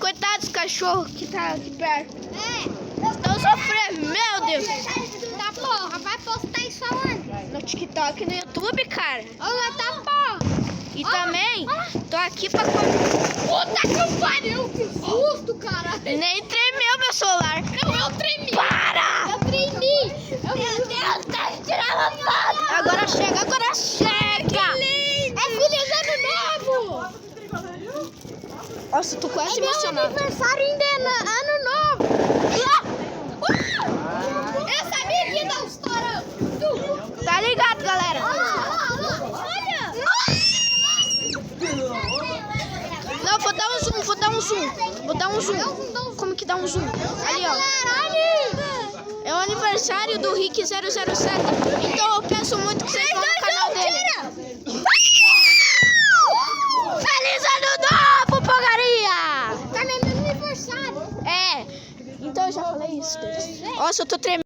coitado dos cachorros que tá aqui perto. É. Estão sofrendo, meu Deus. Tá porra, vai postar isso aonde? No TikTok e no YouTube, cara. Olha, tá porra. E também, tô aqui pra comer. Puta que pariu, que susto, cara. Nem tremeu meu celular. Não, eu tremi. Para! Eu tremi. Meu Deus, tá tirando foto. Agora chega, agora chega! É feliz ano novo. Nossa, tô quase Meu emocionado. aniversário ainda é ano novo. Eu sabia que ia dar um estourão. Tá ligado, galera? Olha. Não, vou dar um zoom, vou dar um zoom. Vou dar um zoom. Como que dá um zoom? Ali, ó. É o aniversário do Rick 007. Então eu peço muito que vocês vão no canal dele. Feliz ano novo, porcaria! Tá no meu aniversário. É, então eu já falei isso. Nossa, eu tô tremendo.